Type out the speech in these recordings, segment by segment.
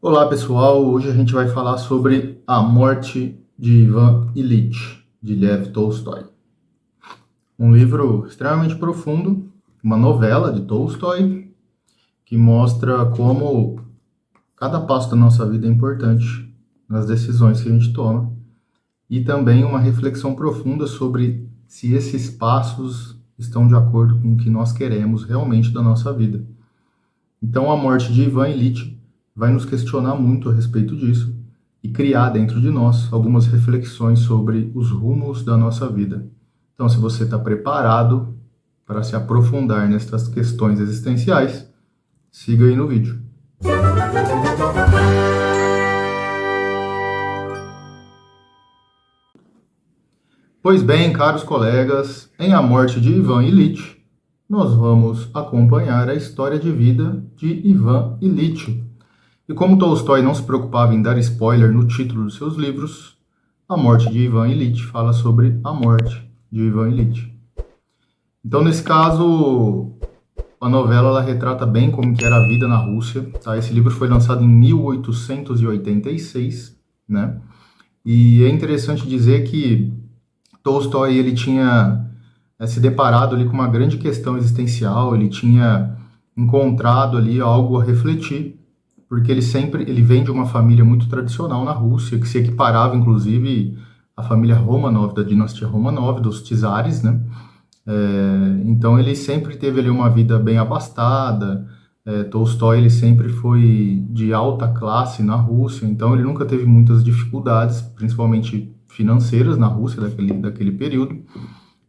Olá pessoal, hoje a gente vai falar sobre A Morte de Ivan Ilitch, de Lev Tolstói. Um livro extremamente profundo, uma novela de Tolstói, que mostra como cada passo da nossa vida é importante nas decisões que a gente toma, e também uma reflexão profunda sobre se esses passos estão de acordo com o que nós queremos realmente da nossa vida. Então, A Morte de Ivan Ilitch vai nos questionar muito a respeito disso e criar dentro de nós algumas reflexões sobre os rumos da nossa vida. Então, se você está preparado para se aprofundar nessas questões existenciais, siga aí no vídeo. Pois bem, caros colegas, em A Morte de Ivan Ilitch, nós vamos acompanhar a história de vida de Ivan Ilitch. E como Tolstói não se preocupava em dar spoiler no título dos seus livros, A Morte de Ivan Ilitch fala sobre a morte de Ivan Ilitch. Então, nesse caso, a novela ela retrata bem como que era a vida na Rússia. Tá? Esse livro foi lançado em 1886, né? E é interessante dizer que Tolstói ele tinha se deparado ali com uma grande questão existencial, ele tinha encontrado ali algo a refletir, porque ele vem de uma família muito tradicional na Rússia, que se equiparava inclusive à família Romanov, da dinastia Romanov, dos czares, né? Então ele sempre teve ali uma vida bem abastada. Tolstói ele sempre foi de alta classe na Rússia, então ele nunca teve muitas dificuldades, principalmente financeiras na Rússia daquele período,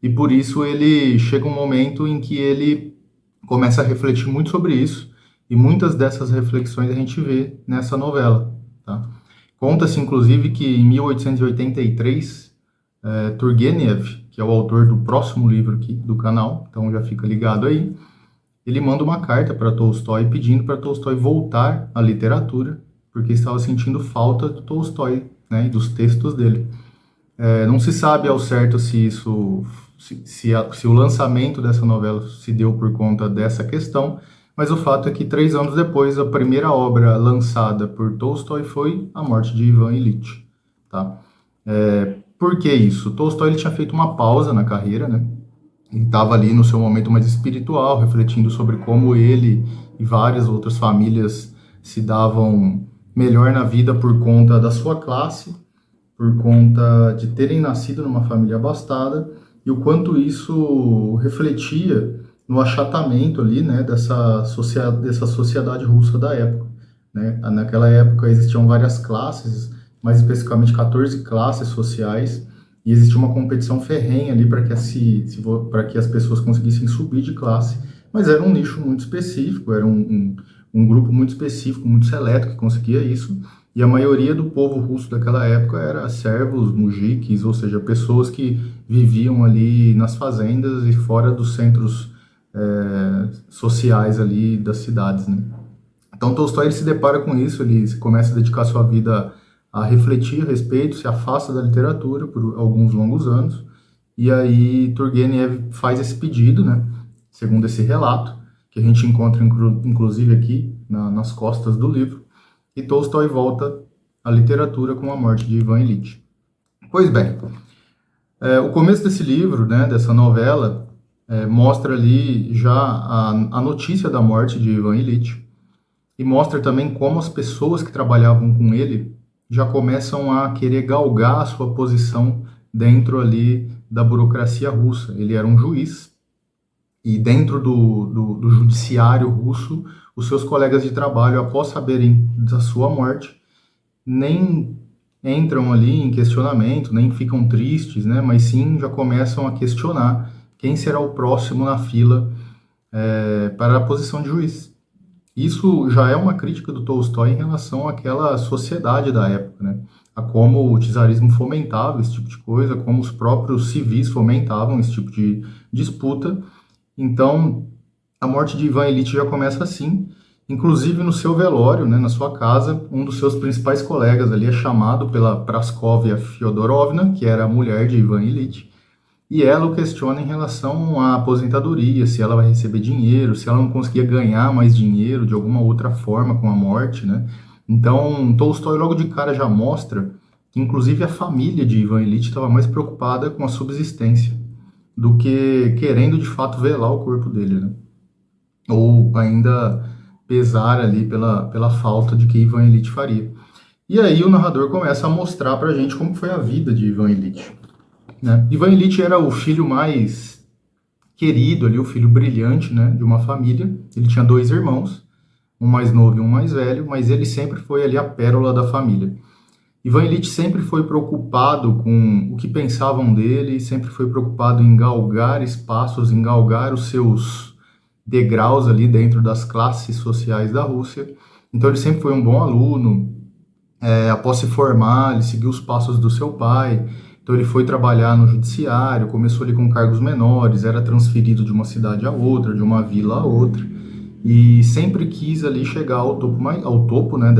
e por isso ele chega um momento em que ele começa a refletir muito sobre isso, e muitas dessas reflexões a gente vê nessa novela. Tá? Conta-se, inclusive, que em 1883, Turgenev, que é o autor do próximo livro aqui do canal, então já fica ligado aí, ele manda uma carta para Tolstói pedindo para Tolstói voltar à literatura, porque estava sentindo falta do Tolstói, né, e dos textos dele. Não se sabe ao certo se o lançamento dessa novela se deu por conta dessa questão, mas o fato é que 3 anos depois, a primeira obra lançada por Tolstói foi A Morte de Ivan Ilitch. Tá? Por que isso? Tolstói ele tinha feito uma pausa na carreira, né? Ele estava ali no seu momento mais espiritual, refletindo sobre como ele e várias outras famílias se davam melhor na vida por conta da sua classe, por conta de terem nascido numa família abastada, e o quanto isso refletia no achatamento ali, né, dessa sociedade russa da época. Né? Naquela época existiam várias classes, mais especificamente 14 classes sociais, e existia uma competição ferrenha ali para que as pessoas conseguissem subir de classe, mas era um nicho muito específico, era um grupo muito específico, muito seleto que conseguia isso, e a maioria do povo russo daquela época era servos, mujiques, ou seja, pessoas que viviam ali nas fazendas e fora dos centros sociais ali das cidades, né? Então Tolstói ele se depara com isso, ele começa a dedicar sua vida a refletir a respeito, se afasta da literatura por alguns longos anos, e aí Turgenev faz esse pedido, né, segundo esse relato, que a gente encontra inclusive aqui nas costas do livro, e Tolstói volta à literatura com A Morte de Ivan Ilitch. Pois bem, o começo desse livro, né, dessa novela, mostra ali já a notícia da morte de Ivan Ilitch, e mostra também como as pessoas que trabalhavam com ele já começam a querer galgar a sua posição dentro ali da burocracia russa. Ele era um juiz, e dentro do judiciário russo, os seus colegas de trabalho, após saberem da sua morte, nem entram ali em questionamento, nem ficam tristes, né? Mas sim já começam a questionar quem será o próximo na fila para a posição de juiz. Isso já é uma crítica do Tolstói em relação àquela sociedade da época, né? A como o czarismo fomentava esse tipo de coisa, como os próprios civis fomentavam esse tipo de disputa. Então, a morte de Ivan Ilitch já começa assim, inclusive no seu velório, né, na sua casa, um dos seus principais colegas ali é chamado pela Praskovia Fyodorovna, que era a mulher de Ivan Ilitch, e ela o questiona em relação à aposentadoria, se ela vai receber dinheiro, se ela não conseguia ganhar mais dinheiro de alguma outra forma com a morte, né? Então, Tolstói logo de cara já mostra que, inclusive, a família de Ivan Ilitch estava mais preocupada com a subsistência do que querendo, de fato, velar o corpo dele, né? Ou ainda pesar ali pela falta de que Ivan Ilitch faria. E aí o narrador começa a mostrar pra gente como foi a vida de Ivan Ilitch, né? Ivan Ilitch era o filho mais querido ali, o filho brilhante, né, de uma família. Ele tinha dois irmãos, um mais novo e um mais velho, mas ele sempre foi ali a pérola da família. Ivan Ilitch sempre foi preocupado com o que pensavam dele, sempre foi preocupado em galgar espaços, em galgar os seus degraus ali dentro das classes sociais da Rússia. Então ele sempre foi um bom aluno. Após se formar, ele seguiu os passos do seu pai. Então ele foi trabalhar no judiciário, começou ali com cargos menores, era transferido de uma cidade a outra, de uma vila a outra, e sempre quis ali chegar ao topo, né,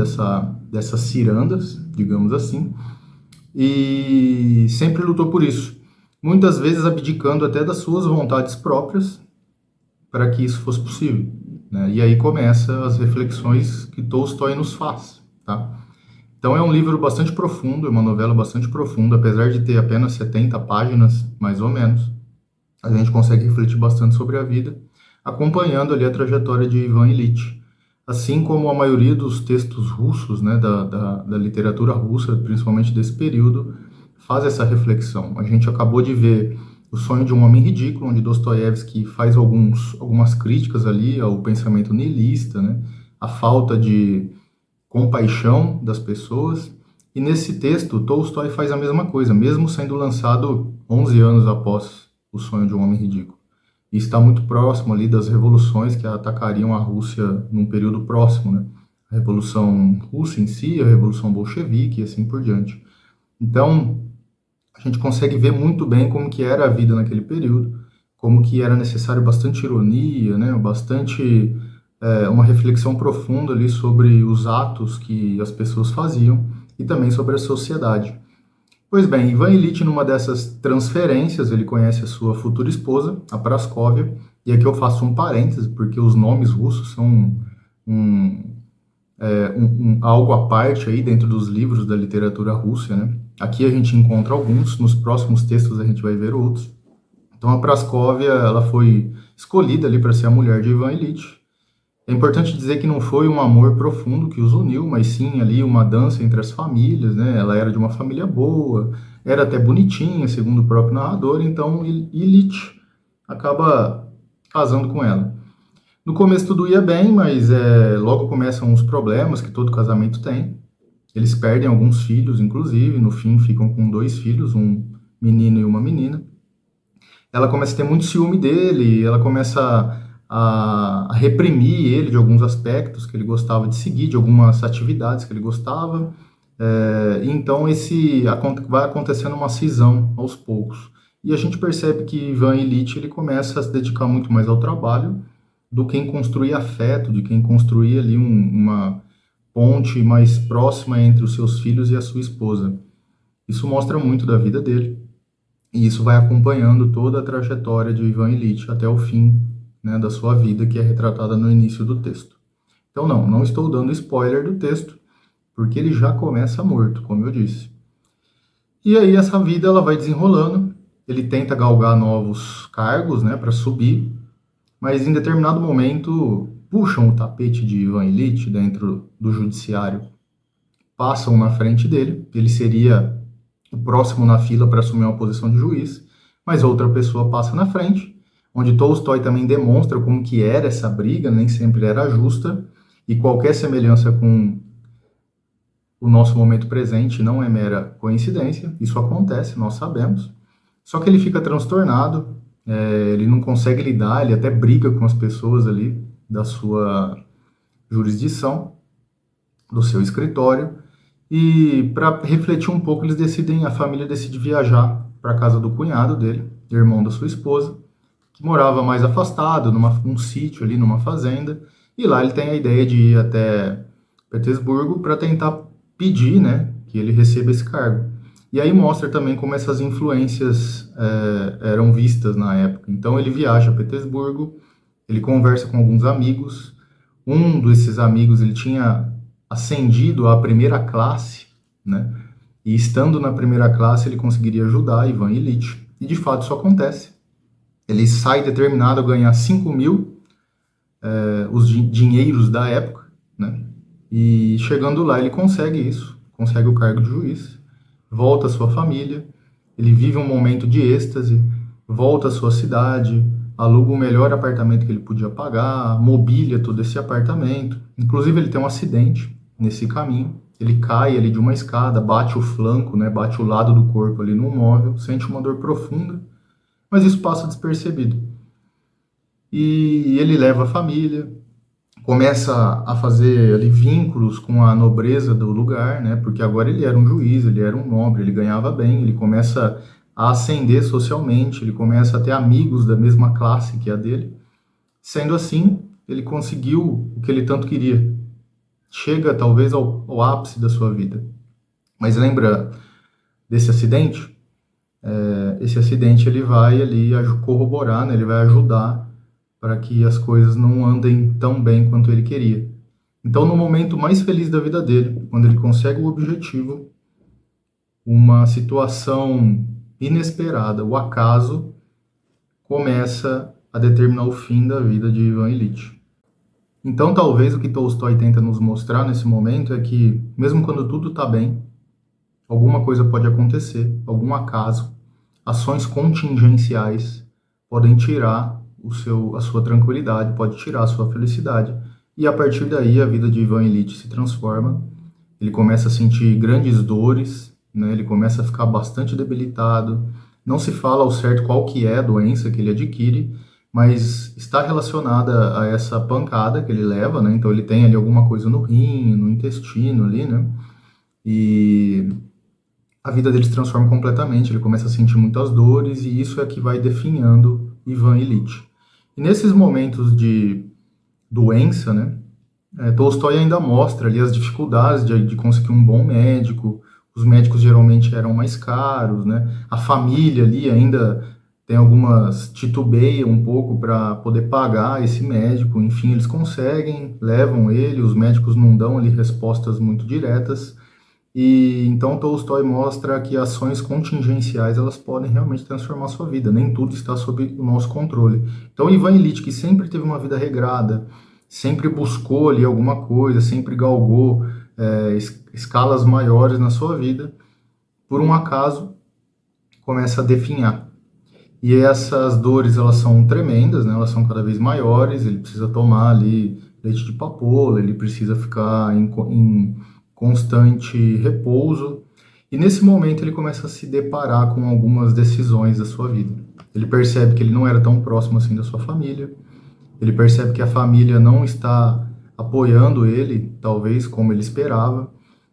dessas cirandas, digamos assim, e sempre lutou por isso. Muitas vezes abdicando até das suas vontades próprias para que isso fosse possível, né? E aí começa as reflexões que Tolstói nos faz, tá? Então é um livro bastante profundo, é uma novela bastante profunda, apesar de ter apenas 70 páginas, mais ou menos. A gente consegue refletir bastante sobre a vida, acompanhando ali a trajetória de Ivan Ilitch. Assim como a maioria dos textos russos, né, da literatura russa, principalmente desse período, faz essa reflexão. A gente acabou de ver O Sonho de um Homem Ridículo, onde Dostoiévski faz algumas críticas ali ao pensamento niilista, né, a falta de compaixão das pessoas. E nesse texto, Tolstói faz a mesma coisa, mesmo sendo lançado 11 anos após O Sonho de um Homem Ridículo. E está muito próximo ali das revoluções que atacariam a Rússia num período próximo, né? A Revolução Russa em si, a Revolução Bolchevique e assim por diante. Então, a gente consegue ver muito bem como que era a vida naquele período, como que era necessário bastante ironia, né? Bastante uma reflexão profunda ali sobre os atos que as pessoas faziam e também sobre a sociedade. Pois bem, Ivan Ilitch, numa dessas transferências, ele conhece a sua futura esposa, a Praskovia, e aqui eu faço um parêntese, porque os nomes russos são um, algo à parte aí dentro dos livros da literatura russa, né? Aqui a gente encontra alguns, nos próximos textos a gente vai ver outros. Então a Praskovia, ela foi escolhida ali para ser a mulher de Ivan Ilitch. É importante dizer que não foi um amor profundo que os uniu, mas sim ali uma dança entre as famílias, né? Ela era de uma família boa, era até bonitinha, segundo o próprio narrador, então Ilitch acaba casando com ela. No começo tudo ia bem, mas logo começam os problemas que todo casamento tem. Eles perdem alguns filhos, inclusive, no fim ficam com dois filhos, um menino e uma menina. Ela começa a ter muito ciúme dele, ela começa a reprimir ele de alguns aspectos que ele gostava de seguir, de algumas atividades que ele gostava. E então vai acontecendo uma cisão aos poucos. E a gente percebe que Ivan Ilitch ele começa a se dedicar muito mais ao trabalho do que em construir afeto, de quem construir ali uma ponte mais próxima entre os seus filhos e a sua esposa. Isso mostra muito da vida dele. E isso vai acompanhando toda a trajetória de Ivan Ilitch até o fim, né, da sua vida, que é retratada no início do texto. Então, não estou dando spoiler do texto, porque ele já começa morto, como eu disse. E aí essa vida ela vai desenrolando, ele tenta galgar novos cargos, né, para subir, mas em determinado momento puxam o tapete de Ivan Ilitch dentro do judiciário, passam na frente dele, ele seria o próximo na fila para assumir uma posição de juiz, mas outra pessoa passa na frente, onde Tolstói também demonstra como que era essa briga, nem sempre era justa, e qualquer semelhança com o nosso momento presente não é mera coincidência, isso acontece, nós sabemos, só que ele fica transtornado, ele não consegue lidar, ele até briga com as pessoas ali da sua jurisdição, do seu escritório, e para refletir um pouco, a família decide viajar para a casa do cunhado dele, irmão da sua esposa, que morava mais afastado, num sítio ali, numa fazenda, e lá ele tem a ideia de ir até Petersburgo para tentar pedir, né, que ele receba esse cargo. E aí mostra também como essas influências eram vistas na época. Então ele viaja a Petersburgo, ele conversa com alguns amigos, um desses amigos ele tinha ascendido à primeira classe, né? E estando na primeira classe, ele conseguiria ajudar Ivan Ilitch. E de fato isso acontece. Ele sai determinado a ganhar 5.000, os dinheiros da época, né? E chegando lá, ele consegue isso, consegue o cargo de juiz, volta à sua família, ele vive um momento de êxtase, volta à sua cidade, aluga o melhor apartamento que ele podia pagar, mobília todo esse apartamento. Inclusive, ele tem um acidente nesse caminho, ele cai ali de uma escada, bate o flanco, né, bate o lado do corpo ali no móvel, sente uma dor profunda, mas isso passa despercebido. E ele leva a família, começa a fazer ali vínculos com a nobreza do lugar, né? Porque agora ele era um juiz, ele era um nobre, ele ganhava bem, ele começa a ascender socialmente, ele começa a ter amigos da mesma classe que a dele. Sendo assim, ele conseguiu o que ele tanto queria. Chega talvez ao ápice da sua vida. Mas lembra desse acidente? Esse acidente ele vai ali corroborar, né? Ele vai ajudar para que as coisas não andem tão bem quanto ele queria. Então, no momento mais feliz da vida dele, quando ele consegue o objetivo, uma situação inesperada, o acaso, começa a determinar o fim da vida de Ivan Ilitch. Então, talvez o que Tolstói tenta nos mostrar nesse momento é que, mesmo quando tudo está bem, alguma coisa pode acontecer, algum acaso, ações contingenciais podem tirar a sua tranquilidade, pode tirar a sua felicidade. E a partir daí a vida de Ivan Ilitch se transforma, ele começa a sentir grandes dores, né? Ele começa a ficar bastante debilitado, não se fala ao certo qual que é a doença que ele adquire, mas está relacionada a essa pancada que ele leva, né? Então ele tem ali alguma coisa no rim, no intestino ali, né? E a vida dele se transforma completamente, ele começa a sentir muitas dores e isso é que vai definhando Ivan Ilitch. E nesses momentos de doença, né, Tolstói ainda mostra ali as dificuldades de conseguir um bom médico, os médicos geralmente eram mais caros, né, a família ali ainda tem algumas, titubeia um pouco para poder pagar esse médico, enfim, eles conseguem, levam ele, os médicos não dão ali respostas muito diretas, e então Tolstói mostra que ações contingenciais elas podem realmente transformar a sua vida. Nem tudo está sob o nosso controle. Então Ivan Ilitch, que sempre teve uma vida regrada, sempre buscou ali alguma coisa, sempre galgou escalas maiores na sua vida, por um acaso começa a definhar. E essas dores elas são tremendas, né? Elas são cada vez maiores. Ele precisa tomar ali leite de papoula, ele precisa ficar em constante repouso. E nesse momento ele começa a se deparar com algumas decisões da sua vida. Ele percebe que ele não era tão próximo assim da sua família. Ele percebe que a família não está apoiando ele, talvez como ele esperava.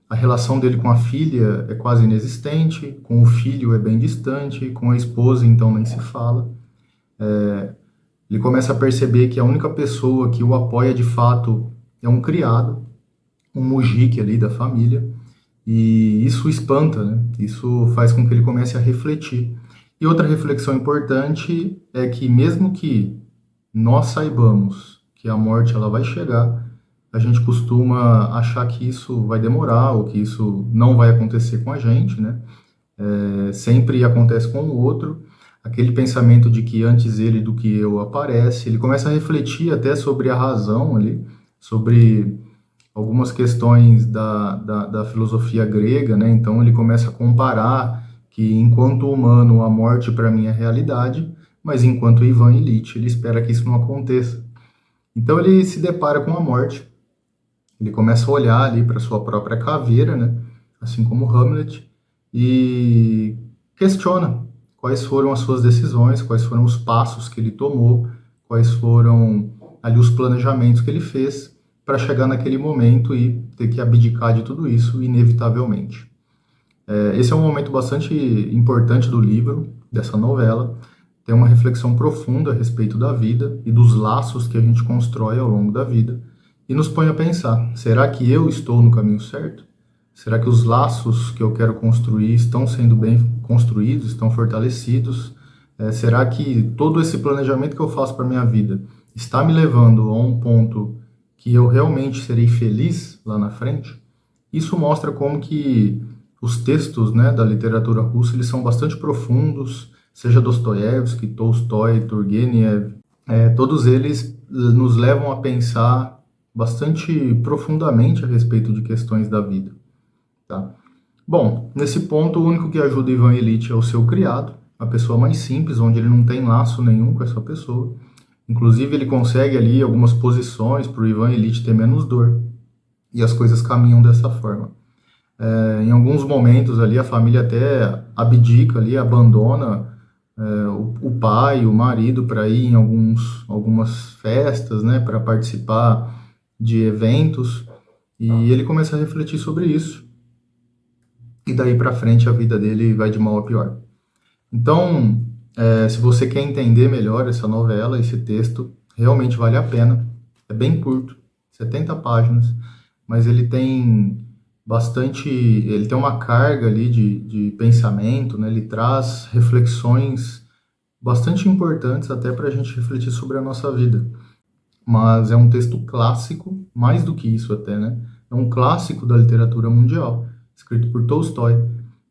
A relação dele com a filha é quase inexistente, com o filho é bem distante, com a esposa então nem se fala. Ele começa a perceber que a única pessoa que o apoia de fato é um criado, um mujique ali da família, e isso espanta, né? Isso faz com que ele comece a refletir. E outra reflexão importante é que mesmo que nós saibamos que a morte ela vai chegar, a gente costuma achar que isso vai demorar ou que isso não vai acontecer com a gente, né? Sempre acontece com o outro. Aquele pensamento de que antes ele do que eu aparece, ele começa a refletir até sobre a razão ali, sobre algumas questões da filosofia grega, né? Então ele começa a comparar que enquanto humano a morte para mim é realidade, mas enquanto Ivan Ilitch ele espera que isso não aconteça. Então ele se depara com a morte, ele começa a olhar ali para sua própria caveira, né? Assim como Hamlet, e questiona quais foram as suas decisões, quais foram os passos que ele tomou, quais foram ali os planejamentos que ele fez para chegar naquele momento e ter que abdicar de tudo isso inevitavelmente. Esse é um momento bastante importante do livro, dessa novela. Tem uma reflexão profunda a respeito da vida e dos laços que a gente constrói ao longo da vida e nos põe a pensar: será que eu estou no caminho certo? Será que os laços que eu quero construir estão sendo bem construídos, estão fortalecidos? Será que todo esse planejamento que eu faço para minha vida está me levando a um ponto que eu realmente serei feliz lá na frente, isso mostra como que os textos, né, da literatura russa, eles são bastante profundos, seja Dostoiévski, Tolstói, Turgenev, todos eles nos levam a pensar bastante profundamente a respeito de questões da vida, tá? Bom, nesse ponto, o único que ajuda Ivan Ilitch é o seu criado, a pessoa mais simples, onde ele não tem laço nenhum com essa pessoa. Inclusive, ele consegue ali algumas posições para o Ivan Ilitch ter menos dor, e as coisas caminham dessa forma. Em alguns momentos ali, a família até abdica ali, abandona o pai, o marido, para ir em algumas festas, né, para participar de eventos, e ele começa a refletir sobre isso. E daí para frente a vida dele vai de mal a pior. Então, se você quer entender melhor essa novela, esse texto, realmente vale a pena. É bem curto, 70 páginas, mas ele tem uma carga ali de pensamento, né? Ele traz reflexões bastante importantes até para a gente refletir sobre a nossa vida. Mas é um texto clássico, mais do que isso até, né? É um clássico da literatura mundial, escrito por Tolstói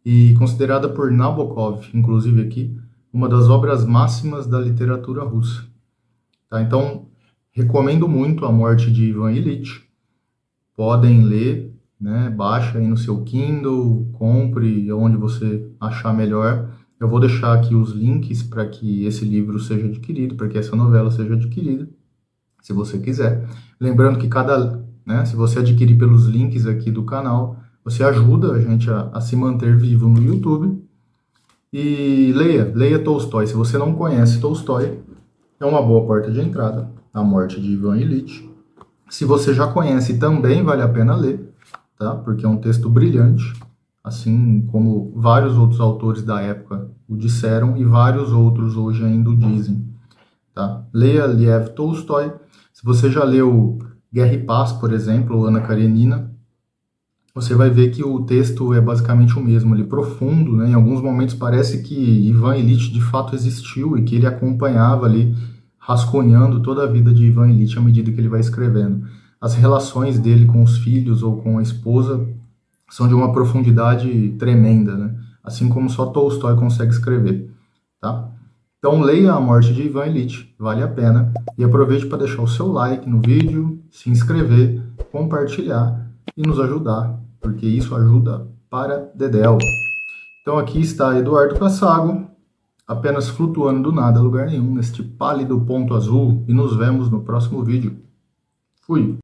e considerada por Nabokov, inclusive aqui, uma das obras máximas da literatura russa. Tá? Então, recomendo muito A Morte de Ivan Ilitch. Podem ler, né? Baixa aí no seu Kindle, compre onde você achar melhor. Eu vou deixar aqui os links para que esse livro seja adquirido, para que essa novela seja adquirida, se você quiser. Lembrando que se você adquirir pelos links aqui do canal, você ajuda a gente a se manter vivo no YouTube. E leia Tolstói. Se você não conhece Tolstói, é uma boa porta de entrada, A Morte de Ivan Ilitch. Se você já conhece, também vale a pena ler, tá? Porque é um texto brilhante, assim como vários outros autores da época o disseram e vários outros hoje ainda o dizem, tá? Leia Lev Tolstói. Se você já leu Guerra e Paz, por exemplo, ou Ana Karenina, você vai ver que o texto é basicamente o mesmo, ele profundo, né? Em alguns momentos parece que Ivan Ilitch de fato existiu e que ele acompanhava ali, rascunhando toda a vida de Ivan Ilitch à medida que ele vai escrevendo. As relações dele com os filhos ou com a esposa são de uma profundidade tremenda, né? Assim como só Tolstói consegue escrever, tá? Então leia A Morte de Ivan Ilitch, vale a pena. E aproveite para deixar o seu like no vídeo, se inscrever, compartilhar e nos ajudar, porque isso ajuda para Dedéu. Então aqui está Eduardo Cassago, apenas flutuando do nada a lugar nenhum, neste pálido ponto azul, e nos vemos no próximo vídeo. Fui!